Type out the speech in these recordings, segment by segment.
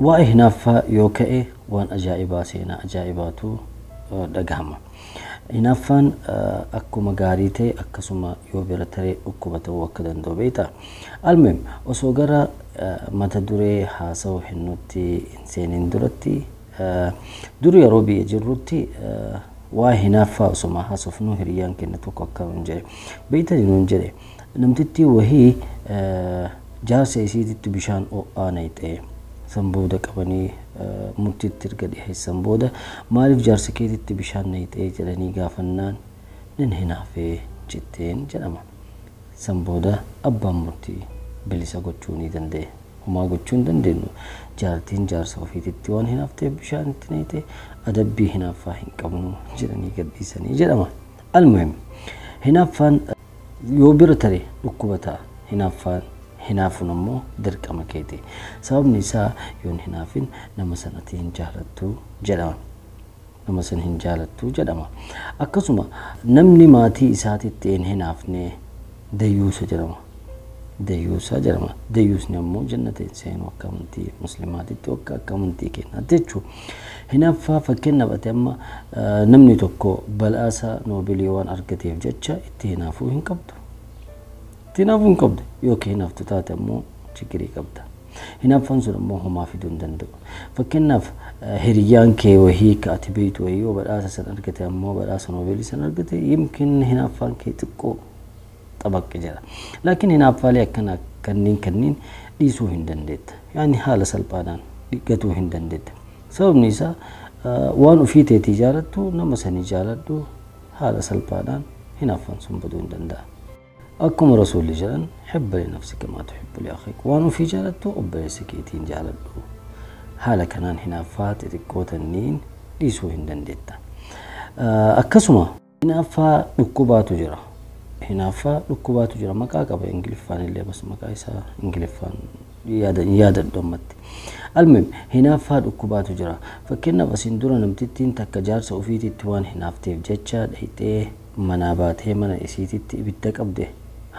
waa'ee hinaaffaa yoo ka'e waan ajaa'ibaa seenaa ajaa'ibaatu dhagahama. Hinaaffaan akkuma gaarii ta'e akkasuma yoo bira taree dhukkuba ta'uu akka danda'u beektaa. Almuhim osoo gara mata duree haasawuu hinnutti hin seeniin duratti duri yeroo biyya jirrutti waa'ee hinaaffaa osoma haasofnu hiriyyaan kenna tokko akka nuun jedhe beeytanii nuun jedhe namtittii wahii jaarsa isiititti bishaan ho'aa naqxee san booda qabanii murtiitti erga dhiheessan booda maaliif jaarsa keetitti bishaan naqxee jedhanii gaafannaan nin hinaafee jetteen jedhama. San booda abbaan murtii bilisa gochuu ni danda'e. Homaa gochuu hin dandeenyu. Jaartiin jaarsa ofiititti waan hinaafteef bishaan itti naqxe adabbii hinaaffaa hin qabnu jedhanii gadhiisanii jedhama. Almuhim hinaaffaan yoo bira tare dhukkuba ta'a. Hinaafuun ammoo dirqama keeti. Sababni isaa yoon hinaafin nama sanatti hin jaalattu jedhama. Nama san hin jaalattu jedhama. Akkasuma namni maatii isaatitti hin hinaafne dayyuusa jedhama. Dayyuusa jedhama. Dayyuusni ammoo jannata hin seenu akka amantii muslimaatitti akka amantii kennaatti jechuudha. Hinaaffaa fakkeenyaaf ati amma namni tokko badhaasa noobilii waan argateef jecha itti hinaafuu hin qabdu. Hinaafuu hin qabdu yookiin hinaaftu taate ammoo chikirii qabda. Hinaaffaan sun ammoo homaa fiduu hin danda'u. Fakkeenyaaf hiriyyaan kee wahii ka ati beektu wahii yoo badhaasa san argate ammoo badhaasa noobilii san argate yimkin hinaaffaan kee xiqqoo xabaqqe jira. Laakiin hinaaffaalee akkana kanneen dhiisuu hin dandeetta. Yaani haala salphaadhaan dhiqatuu hin dandeetta. Sababni isaa waan ofii teetii jaalattu nama sanii jaaladhu haala salphaadhaan hinaaffaan sun baduu hin danda'a. Akkuma rasuulli jedhan hibba li nafsika maa tuhibbu li akhiik waan ofii jaalattu obboleessa keetiin jaaladhu. Haala kanaan hinaaffaa xixiqqoo tanniin dhiisuu hin dandeetta. Akkasuma hinaaffaa dhukkubaatu jira. Hinaaffaa dhukkubaatu jira maqaa qaba ingiliffaan illee bas maqaa isaa ingiliffaan yaadadhu ammatti. Almuhim hinaaffaa dhukkubaatu jira. Fakkeenyaaf asiin dura namtittiin takka jaarsa ofiititti waan hinaafteef jecha dhayxee manaa baatee mana isiititti ibidda qabde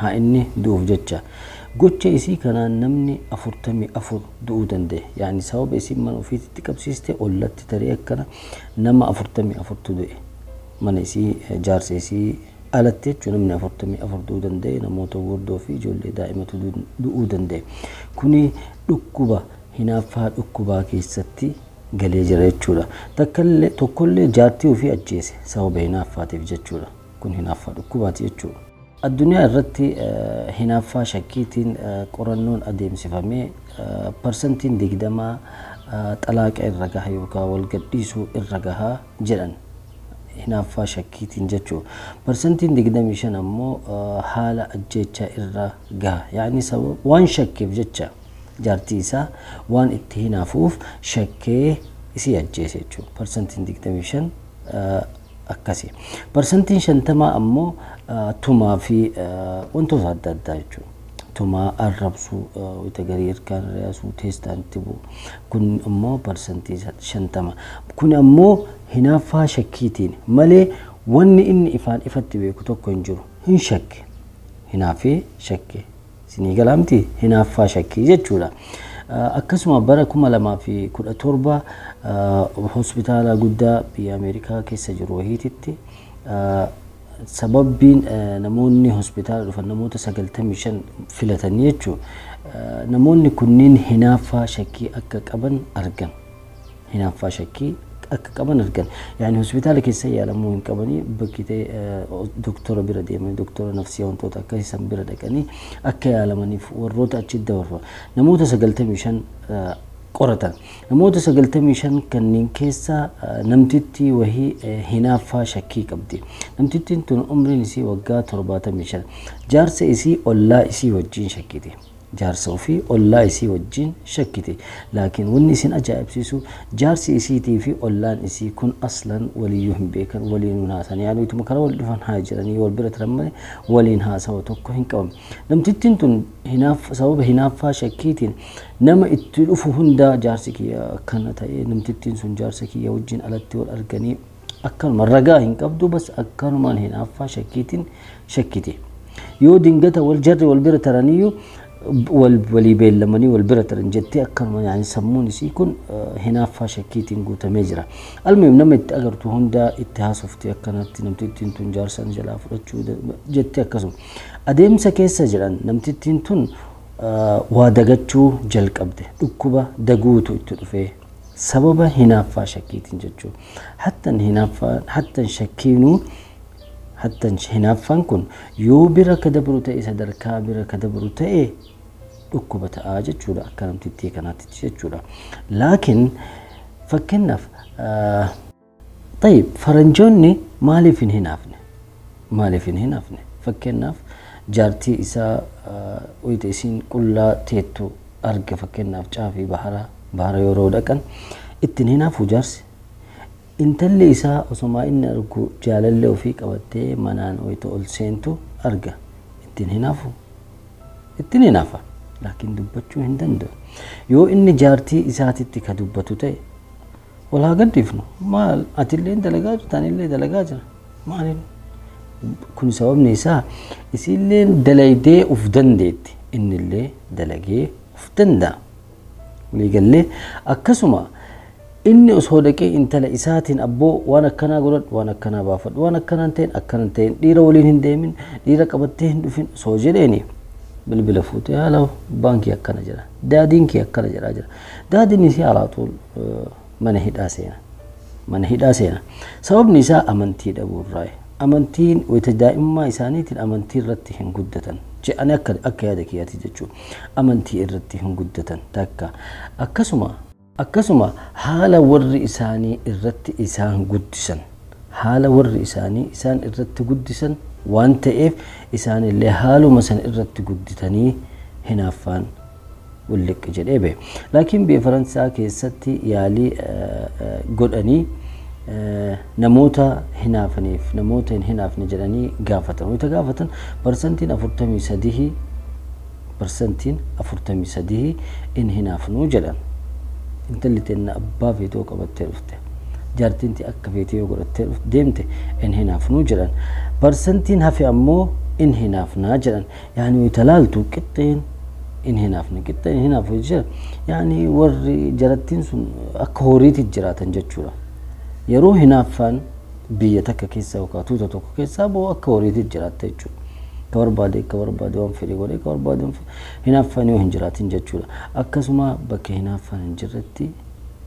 haa inni du'uuf jecha gocha isii kanaan namni 44 du'uu danda'e. Yaani sababa isiin mana ofiititti qabsiiste ollatti tarii akkana nama 44tu du'e. Mana isii jaarsa isii alatti jechuun namni 44 du'uu danda'e namoota gurguddoo fi ijoollee daa'imatu du'uu danda'e. Kuni dhukkuba hinaaffaa dhukkubaa keessatti galee jira jechuudha. Tokkollee jaartii ofii ajjeese sababa hinaaffaatiif jechuudha. Kun hinaaffaa dhukkubaati jechuudha. Addunyaa irratti hinaaffaa shakkiitiin qorannoon adeemsifamee parsantiin 20 xalaaqa irra gaha yookaan wal gadhiisuu irra gaha jedhan. Hinaaffaa shakkiitiin jechuudha. Parsantiin 25 ammoo haala ajjeechaa irra gaha. Yaani sababa waan shakkeef jecha jaartii isaa waan itti hinaafuuf shakkee isii ajjeese jechuudha. Parsantiin 25 akkasi. Parsantiin 50 ammoo tumaa fi wantoota adda addaa jechuudha. Tumaa arrabsuu wanta garii ergaan re'aasuu teestaan itti bu'u. Kun ammoo parsantii 50. Kun ammoo hinaaffaa shakkiitiin malee wanni inni ifatti beeku tokko hin jiru. Hin shakke. Hinaaffee shakke. Sinii galaamti hinaaffaa shakkii jechuudha. Akkasuma bara 2017 hospitaala guddaa biyya Ameerikaa keessa jiru wahiititti sababbiin namoonni hospitaala dhufan namoota 95 filatanii jechuudha. Namoonni kunniin hinaaffaa shakkii akka qaban argan. Hinaaffaa shakkii akka qaban argan. Yaani hospitaala keessa yaalamuu hin qabanii bakkitee doktora bira deemanii doktora nafsii wantoota akka isaan bira dhaqanii akka yaalamaniif warroota achi dabarfama. Namoota 95 qoratan. Namoota 95 kanneen keessa namtittii wahii hinaaffaa shakkii qabdi. Namtittiin tun umriin isii waggaa 75. Jaarsa isii ollaa isii wajjin shakkiti. Jaarsa ofii ollaa isii wajjin shakkiti. Laakiin wanni isin ajaa'ibsiisu jaarsi isiitii fi ollaan isii kun aslan waliyyuu hin beekan waliin haasan. Yaani utuma karaa wal dhufan haa jiranii wal bira taran malee waliin haasawa tokko hin qaban. Namtittiin tun sababa hinaaffaa shakkiitiin nama itti dhufu hunda jaarsi kiyya akkana ta'ee namtittiin sun jaarsa kiyya wajjin alatti wal arganii akkanuma ragaa hin qabdu bas akkanumaan hinaaffaa shakkiitiin shakkiti. Yoo dingata wal jarri wal bira taraniyyuu walii beellamanii wal bira taran jettee akkanuma yaani sammuun isii kun hinaaffaa shakkiitiin guutamee jira. Almuhim nama itti agartu hundaa itti haasofte akkanatti namtittiin tun jaarsan jalaa fudhachuu jettee akkasuma adeemsa keessa jiran namtittiin tun waa dagachuu jalqabde dhukkuba daguutu itti dhufee sababa hinaaffaa shakkiitiin jechuudha. Hattan shakkiinuu hattan hinaaffaan kun yoo bira ka dabru ta'e sadarkaa bira ka dabru ta'e dhukkuba ta'aa jechuudha akka namtittii kanaatti jechuudha. Laakiin fakkeenyaaf طيب faranjoonni maaliif hin hinaafne fakkeenyaaf jaartii isaa wayita isiin qullaa teettu arga fakkeenyaaf caafii bahara yeroo dhaqan ittiin hinaafu jaarsi intalli isaa osoma inni argu jaalallee ofii qabattee manaan wayita ol seentu arga ittiin hinaafa laakiin dubbachuu hin danda'u. Yoo inni jaartii isaatitti ka dubbatu ta'e walaa gaddifnu maal atillee dalagaa jirta anillee dalagaa jira maaliin kun sababni isaa isiillee dalaydee uf dandeetti innillee dalagee uf danda'a. Waliigallee akkasuma inni osoo dhaqee intala isaatiin abboo waan akkanaa godhadhu waan akkanaa baafadhu waan akkanaan ta'in dhiira waliin hin deemin dhiira qabattee hin dhufin osoo jedheeni bilbila fuutee haala baankii akkana jira daadiin kee akkana jira daadiin isii alaatuun mana hidhaa seena sababni isaa amantii dhabuurraayi amantiin wayita daa'immaa isaaniitiin amantii irratti hin guddatan je'anii akka yaada kiyyaati jechuudha. Amantii irratti hin guddatan takka akkasuma haala warri isaanii irratti isaan guddisan waan ta'eef isaanillee haaluma san irratti gudditanii hinaaffaan ulliq jedhee bee. Laakiin biyya Faransaa keessatti yaalii godhanii namoota hinaafaniif namoota hin hinaafne jedhanii gaafatan. Wayita gaafatan parsantiin 43 in hinaafnuu jedhan. Intalli teenna abbaa feetoo qabattee dhufte. Jaartinti akka feetee godhattee dhufte deemte in hinaafnuu jedhan. Parsantiin hafe ammoo in hinaafnaa jedhan. Yaani wayita laaltu qixxeen in hinaafu jira. Yaani warri jarattiin sun akka horiitti jiraatan jechuudha. Yeroo hinaaffaan biyya takka keessa yookaan tuuta tokko keessa boo akka horiitti jiraatta jechuudha. Ka barbaade waan fedhe godhee ka barbaade hinaaffaan yoo hin jiraatin jechuudha. Akkasuma bakka hinaaffaan hin jirretti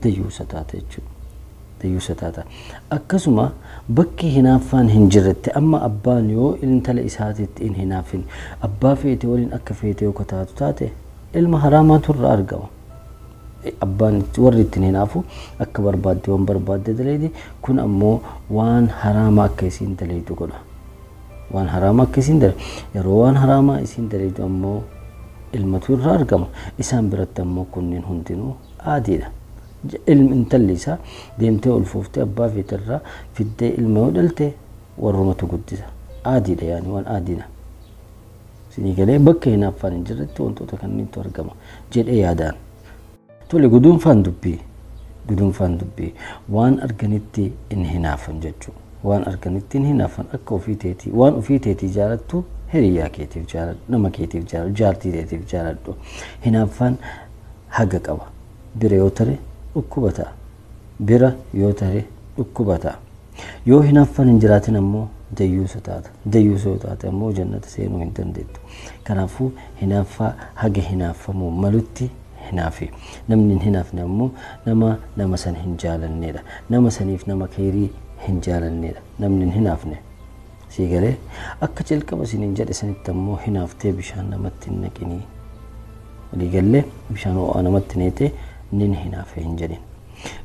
dayyuusa taata jechuudha. Akkasuma bakki hinaaffaan hin jirretti amma abbaan yoo intala isaatiitti in hinaafin abbaa feete waliin akka feete yoo taatu taate ilma haraamaatu irraa argama. Abbaan warri ittiin hinaafu akka barbaadde daleedi kun ammoo waan haraama akka isiin daleedu godha. Waan haraama akka isiin daleedu yeroo waan haraama isiin daleedu ammoo ilmatu irraa argama. Isaan biratti ammoo kunniin hundinuu aadiidha. Intalli isaa deemtee ol fuuftee abbaa feeterraa fiddee ilma yoo dhalte warrumatu guddisa. Aadiidha yaani waan aadiidha. Sinii galee bakka hinaaffaan hin jirretti wantoota kanniitu argama jedhee yaadaan. Tole guduunfaan dubbii waan arganitti in hinaafan jechuudha. Waan arganitti in hinaafan akka ofii teetii waan ofii teetii jaalattu hiriyaa keetiif jaaladhu nama keetiif jaaladhu jaartii teetiif jaaladhu. Hinaaffaan haga qaba. Bira yoo tare dhukkuba ta'a. Yoo hinaaffaan hin jiraatin ammoo dayyuusa taata. Dayyuusa yoo taate ammoo jannata seenuu hin dandeettu. Kanaafuu hinaaffaa haga hinaafamuu malutti hinaafi. Namni hin hinaafne ammoo nama san hin jaalannedha. Nama saniif nama keerii hin jaalannedha. Namni hin hinaafne sii galee akka jalqaba isiniin jedhe sanitti ammoo hinaaftee bishaan namatti hin naqinii. Walii gallee bishaan ho'aa namatti neetee nin hinaafe hin jedhin.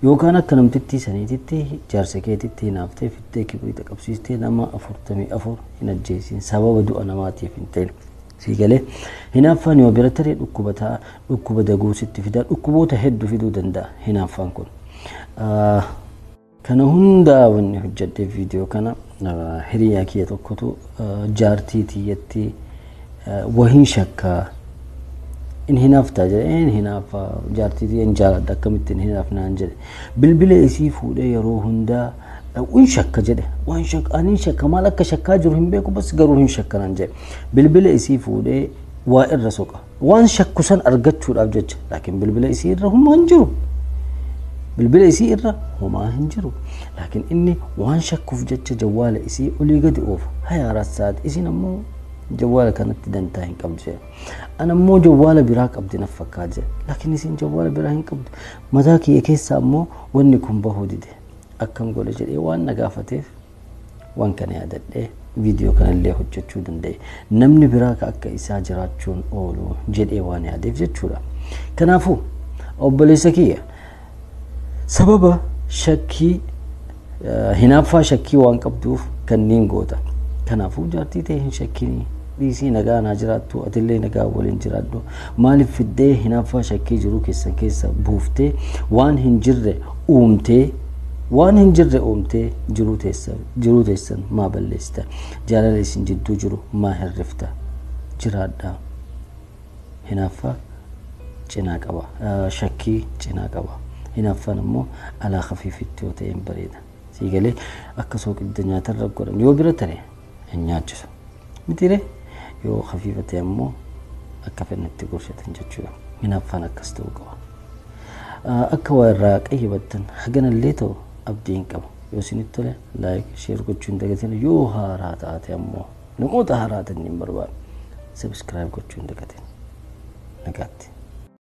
Yookaan akka namtittii saniititti jaarsa keetitti hinaaftee fittee kibriita qabsiistee nama 44 hin ajjeesiin sababa du'a namaatiif hin ta'in. Sii galee hinaaffaan yoo bira taree dhukkuba daguu sitti fidaa dhukkuboota hedduu fiduu danda'a hinaaffaan kun. Kana hundaa wanni hojjedhee viidiyoo kana hiriyaa kiyya tokkotu jaartii tiyyatti wahin shakkaa in hinaaftaa jedhe in hinaafa jaartii tiyya in jaaladha akkamitti in hinaafnaan jedhe bilbila isii fuudhee yeroo hundaa waan shakka jedhe waan shakka ani shakka maal akka shakkaa jiru hin beeku bas garuu hin shakkanaan jedhe bilbila isii fuudhee waa irra soqa waan shakkusan argachuudhaaf jecha laakiin bilbila isii irra humaa hin jiru bilbila isii irra humaa hin jiru laakiin inni waan shakkuuf jecha jawwaala isii olii gadi oofa 24 saat isiin ammoo jawwaala kanatti dantaa hin qabdu ana ammoo jawwaala biraa qabdi na fakkaate laakiin isiin jawwaala biraa hin qabdu mataa kiyya keessa ammoo wanni kun bahuu dide akkam godhe jedhee waan na gaafateef waan kana yaadadhee video kanallee hojjechuu danda'e namni biraa ka akka isaa jiraachuun oolu jedhee waan yaadeef jechuudha kanaafuu obboleessa kiyya sababa shakkii hinaaffaa shakkii waan qabduuf kanneen goota kanaafuu jaartii ta'e hin shakkini dhiisii nagaa naa jiraattu atillee nagaa waliin jiraadhu maaliif fiddee hinaaffaa shakkii jiru keessan keessa buuftee waan hin jirre uumtee jiruu teessan maa balleessita jaalala isin jidduu jiru maa hirrifta jiraadhaa hinaaffaa cinaa qaba shakkii cinaa qaba hinaaffaan ammoo alaa khafiifitti yoo ta'een bareeda siigalee akka sooqidda nyaatarra godhan yoo bira tare hin nyaachisu mitire yoo khafiifa ta'e ammoo akka fedhanitti gorshatan jechuudha hinaaffaan akkas ta'uu qaba akka waa irraa qayyibattan haganallee ta'u abdiin qaba yoo isinitti tole like share gochuu hin dagatin yoo haaraa taate ammoo namoota haaraa ta'an hin barbaadu subscribe gochuu hin dagatin nagaatti